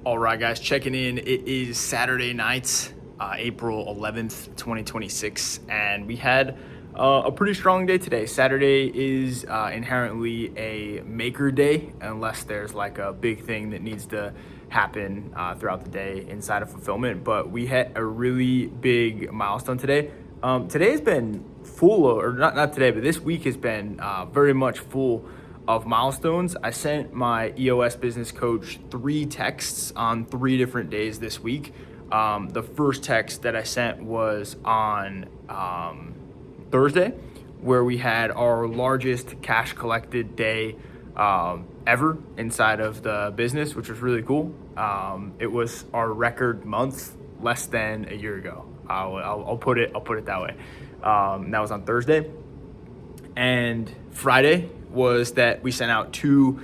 All right, guys, checking in. It is Saturday night, April 11th, 2026, and we had a pretty strong day today. Saturday is inherently a maker day, unless there's like a big thing that needs to happen throughout the day inside of fulfillment. But we hit a really big milestone today. Today has been full, or not today, but this week has been very much full of milestones. I sent my EOS business coach 3 texts on 3 different days this week. The first text that I sent was on Thursday, where we had our largest cash collected day ever inside of the business, which was really cool. It was our record month less than a year ago. I'll put it that way. That was on Thursday. And Friday was that we sent out 2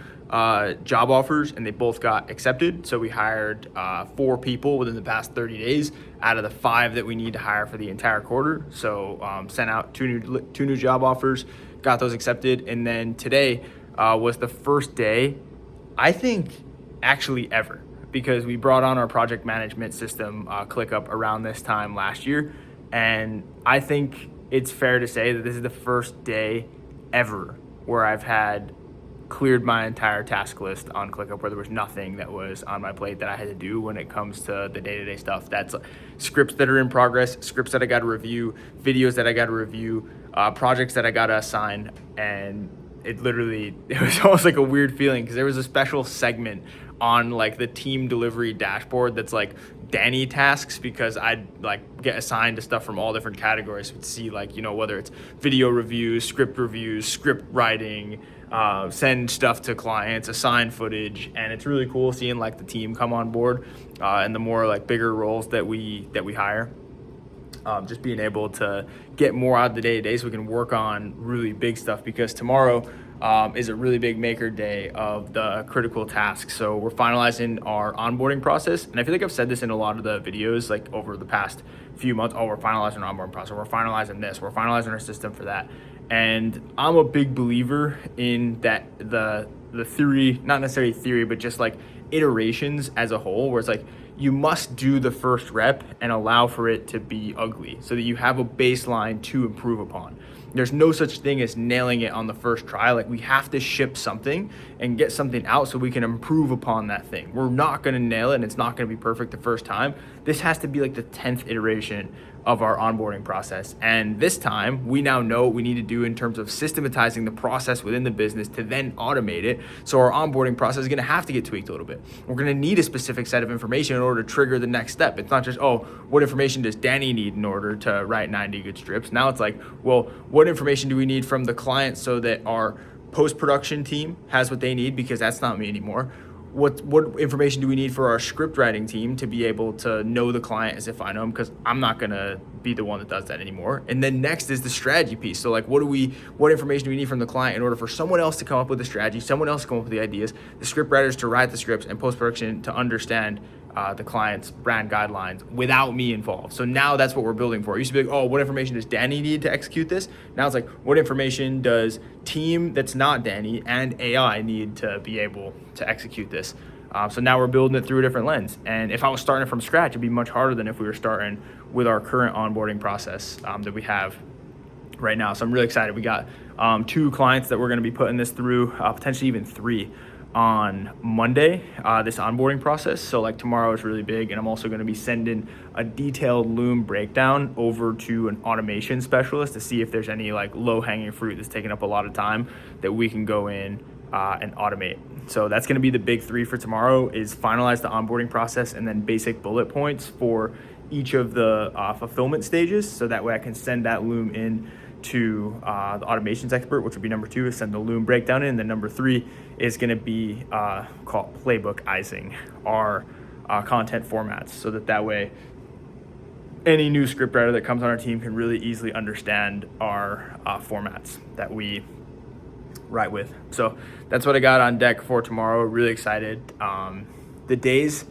job offers and they both got accepted. So we hired 4 people within the past 30 days out of the 5 that we need to hire for the entire quarter. So sent out 2 new job offers, got those accepted. And then today was the first day, I think actually ever, because we brought on our project management system, ClickUp, around this time last year. And I think it's fair to say that this is the first day ever where I've had cleared my entire task list on ClickUp, where there was nothing that was on my plate that I had to do when it comes to the day-to-day stuff. That's scripts that are in progress, scripts that I got to review, videos that I got to review, projects that I got to assign. And it was almost like a weird feeling, because there was a special segment on like the team delivery dashboard that's like Danny tasks, because I'd like get assigned to stuff from all different categories. We'd see like, whether it's video reviews, script writing, send stuff to clients, assign footage. And it's really cool seeing like the team come on board and the more like bigger roles that we hire. Just being able to get more out of the day-to-day so we can work on really big stuff, because tomorrow is a really big maker day of the critical tasks. So we're finalizing our onboarding process. And I feel like I've said this in a lot of the videos, like over the past few months. Oh, we're finalizing our onboarding process. We're finalizing this. We're finalizing our system for that. And I'm a big believer in that the theory, not necessarily theory, but just like iterations as a whole, where it's like, you must do the first rep and allow for it to be ugly so that you have a baseline to improve upon. There's no such thing as nailing it on the first try. Like, we have to ship something and get something out so we can improve upon that thing. We're not going to nail it and it's not going to be perfect the first time. This has to be like the 10th iteration of our onboarding process. And this time we now know what we need to do in terms of systematizing the process within the business to then automate it. So our onboarding process is going to have to get tweaked a little bit. We're going to need a specific set of information in order to trigger the next step. It's not just, oh, what information does Danny need in order to write 90 good strips? Now it's like, well, what information do we need from the client so that our post-production team has what they need, because that's not me anymore. What information do we need for our script writing team to be able to know the client as if I know him, because I'm not gonna be the one that does that anymore. And then next is the strategy piece. So like, what information do we need from the client in order for someone else to come up with the strategy, someone else to come up with the ideas, the script writers to write the scripts, and post-production to understand the client's brand guidelines without me involved. So now that's what we're building for. It used to be like, oh, what information does Danny need to execute this? Now it's like, what information does team that's not Danny and AI need to be able to execute this? So now we're building it through a different lens. And if I was starting from scratch, it'd be much harder than if we were starting with our current onboarding process that we have right now. So I'm really excited. We got 2 clients that we're going to be putting this through, potentially even 3 on Monday, this onboarding process. So like, tomorrow is really big, and I'm also going to be sending a detailed Loom breakdown over to an automation specialist to see if there's any like low-hanging fruit that's taking up a lot of time that we can go in and automate. So that's going to be the big 3 for tomorrow, is finalize the onboarding process and then basic bullet points for each of the fulfillment stages, so that way I can send that Loom in to the automations expert, which would be number 2, is send the Loom breakdown in. And then number 3 is going to be called playbookizing our content formats, so that way any new scriptwriter that comes on our team can really easily understand our formats that we write with. So that's what I got on deck for tomorrow. Really excited. The days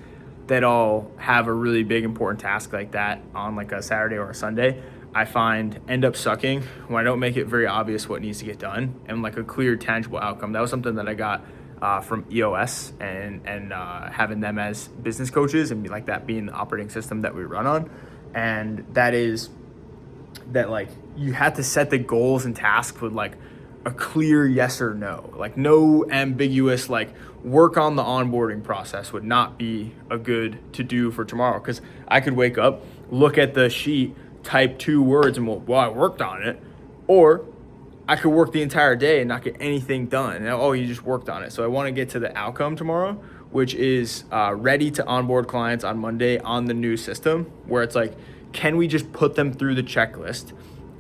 that I'll have a really big important task like that on like a Saturday or a Sunday, I find end up sucking when I don't make it very obvious what needs to get done and like a clear, tangible outcome. That was something that I got from EOS and having them as business coaches and like that being the operating system that we run on. And that is that like you have to set the goals and tasks with like a clear yes or no, like no ambiguous, like work on the onboarding process would not be a good to do for tomorrow. Because I could wake up, look at the sheet, type 2 words and well, I worked on it. Or I could work the entire day and not get anything done. And, oh, you just worked on it. So I want to get to the outcome tomorrow, which is ready to onboard clients on Monday on the new system, where it's like, can we just put them through the checklist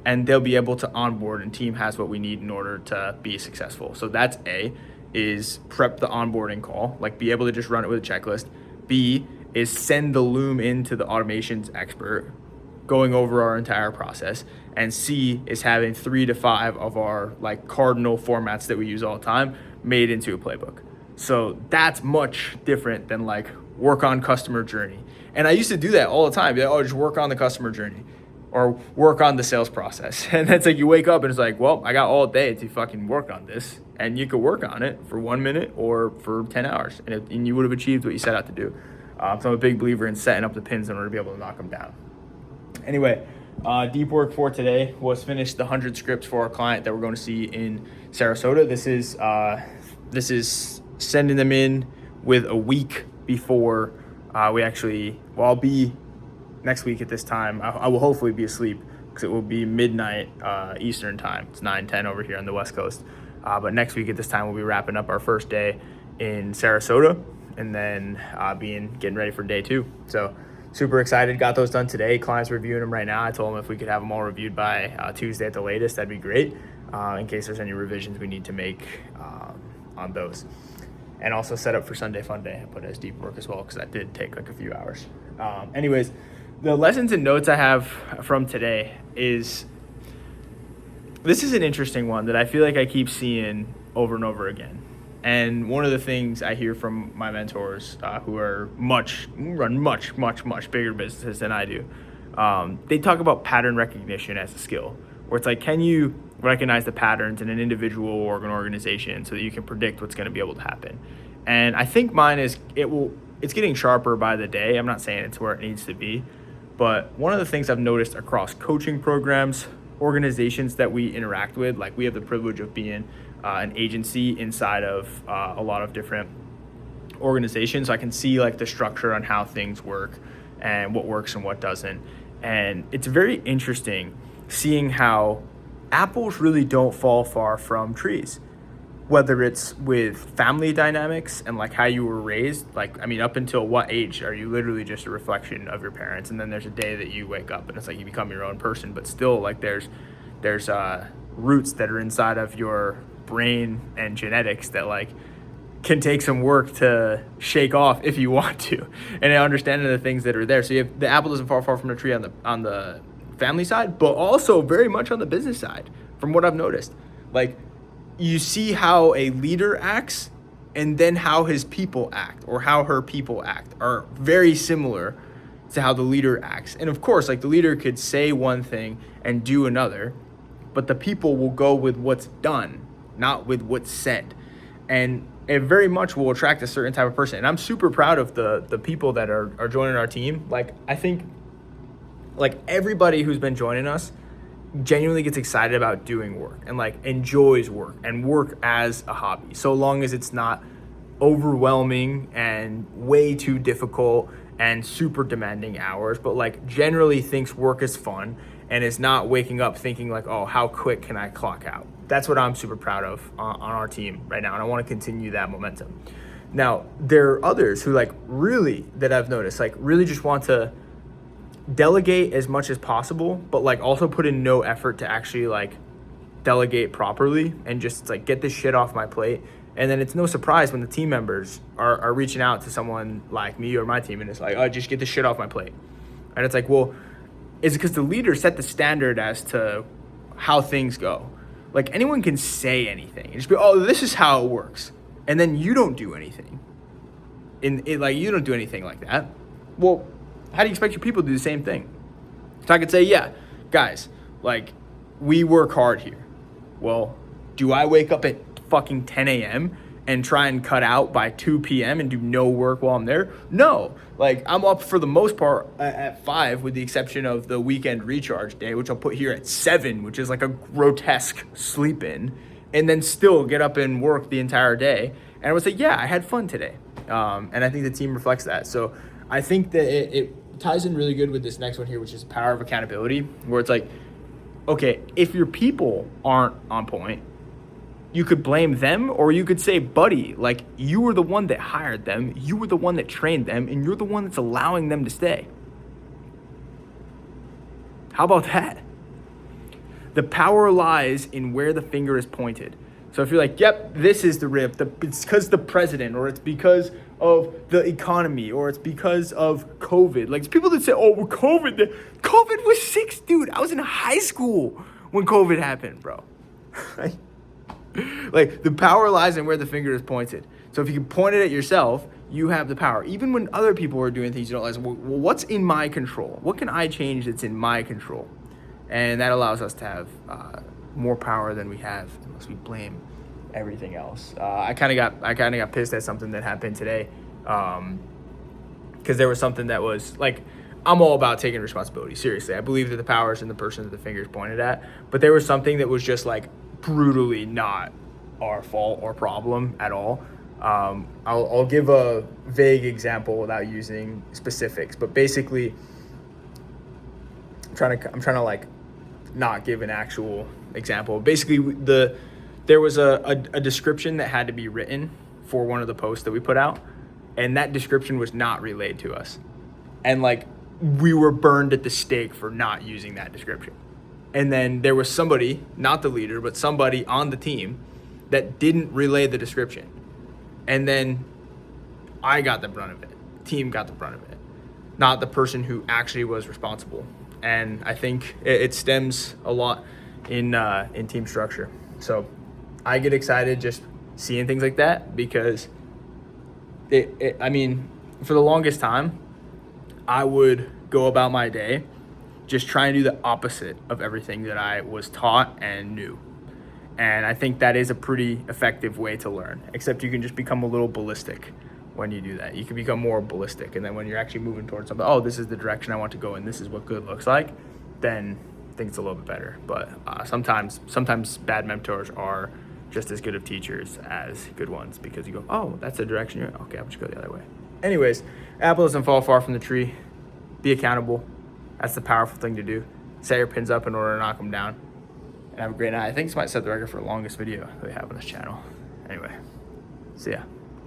and they'll be able to onboard, and team has what we need in order to be successful. So that's A, is prep the onboarding call, like be able to just run it with a checklist. B is send the Loom into the automations expert, going over our entire process. And C is having 3 to 5 of our like cardinal formats that we use all the time made into a playbook. So that's much different than like work on customer journey. And I used to do that all the time. Oh, just work on the customer journey or work on the sales process. And it's like you wake up and it's like, well, I got all day to fucking work on this. And you could work on it for 1 minute or for 10 hours and you would have achieved what you set out to do. So I'm a big believer in setting up the pins in order to be able to knock them down. Anyway, deep work for today was finish the 100 scripts for our client that we're going to see in Sarasota. This is sending them in with a week before I'll be next week at this time. I will hopefully be asleep because it will be midnight Eastern time. It's 9:10 over here on the West Coast. But next week at this time, we'll be wrapping up our first day in Sarasota and then getting ready for day 2. So super excited. Got those done today. Clients reviewing them right now. I told them if we could have them all reviewed by Tuesday at the latest, that'd be great in case there's any revisions we need to make on those. And also set up for Sunday Fun Day. I put it as deep work as well because that did take like a few hours. Anyways, the lessons and notes I have from today is, this is an interesting one that I feel like I keep seeing over and over again. And one of the things I hear from my mentors who run much bigger businesses than I do, they talk about pattern recognition as a skill, where it's like, can you recognize the patterns in an individual or an organization so that you can predict what's going to be able to happen? And I think mine is, it's getting sharper by the day. I'm not saying it's where it needs to be, but one of the things I've noticed across coaching programs, organizations that we interact with, like we have the privilege of being an agency inside of a lot of different organizations. So I can see like the structure on how things work and what works and what doesn't. And it's very interesting seeing how apples really don't fall far from trees, whether it's with family dynamics and like how you were raised. Like, I mean, up until what age are you literally just a reflection of your parents? And then there's a day that you wake up and it's like you become your own person, but still like there's roots that are inside of your brain and genetics that like can take some work to shake off if you want to, and understanding the things that are there. So you have the apple doesn't fall far from the tree on the family side, but also very much on the business side from what I've noticed. Like, you see how a leader acts and then how his people act or how her people act are very similar to how the leader acts. And of course, like the leader could say one thing and do another, but the people will go with what's done, not with what's said. And it very much will attract a certain type of person. And I'm super proud of the people that are joining our team. Like, I think like everybody who's been joining us genuinely gets excited about doing work and like enjoys work and work as a hobby, so long as it's not overwhelming and way too difficult and super demanding hours, but like generally thinks work is fun and is not waking up thinking like, oh, how quick can I clock out? That's what I'm super proud of on our team right now, and I want to continue that momentum. Now, there are others who like really, that I've noticed, like really just want to delegate as much as possible, but like also put in no effort to actually like delegate properly and just like get this shit off my plate. And then it's no surprise when the team members are reaching out to someone like me or my team and it's like, oh, just get this shit off my plate. And it's like, well, is it because the leader set the standard as to how things go? Like, anyone can say anything and just be, oh, this is how it works, and then you don't do anything. Like, you don't do anything like that. Well, how do you expect your people to do the same thing? So I could say, yeah, guys, like, we work hard here. Well, do I wake up at fucking 10 a.m. and try and cut out by 2 p.m. and do no work while I'm there. No, like I'm up for the most part at 5, with the exception of the weekend recharge day, which I'll put here at 7, which is like a grotesque sleep in, and then still get up and work the entire day. And I would say, yeah, I had fun today. And I think the team reflects that. So I think that it ties in really good with this next one here, which is power of accountability, where it's like, okay, if your people aren't on point, you could blame them, or you could say, buddy, like, you were the one that hired them, you were the one that trained them, and you're the one that's allowing them to stay. How about that? The power lies in where the finger is pointed. So if you're like, yep, this is the rip, it's because the president, or it's because of the economy, or it's because of COVID. Like, people that say, oh, well, COVID was 6, dude. I was in high school when COVID happened, bro. Like, the power lies in where the finger is pointed. So if you can point it at yourself, you have the power. Even when other people are doing things you don't like, well, what's in my control? What can I change that's in my control? And that allows us to have more power than we have unless we blame everything else. I kind of got pissed at something that happened today, because there was something that was like, I'm all about taking responsibility. Seriously, I believe that the power is in the person that the finger is pointed at. But there was something that was just like brutally not our fault or problem at all. I'll give a vague example without using specifics, but basically I'm trying to like not give an actual example. Basically, there was a description that had to be written for one of the posts that we put out, and that description was not relayed to us, and like we were burned at the stake for not using that description. And then there was somebody, not the leader, but somebody on the team that didn't relay the description. And then I got the brunt of it. Team got the brunt of it, not the person who actually was responsible. And I think it stems a lot in team structure. So I get excited just seeing things like that, because I mean, for the longest time, I would go about my day just trying to do the opposite of everything that I was taught and knew. And I think that is a pretty effective way to learn, except you can just become a little ballistic when you do that. You can become more ballistic, and then when you're actually moving towards something, oh, this is the direction I want to go and this is what good looks like, then I think it's a little bit better. But sometimes bad mentors are just as good of teachers as good ones, because you go, oh, that's the direction you're, okay, I'll just go the other way. Anyways, apple doesn't fall far from the tree. Be accountable. That's the powerful thing to do. Set your pins up in order to knock them down. And have a great night. I think this might set the record for the longest video that we have on this channel. Anyway, see ya.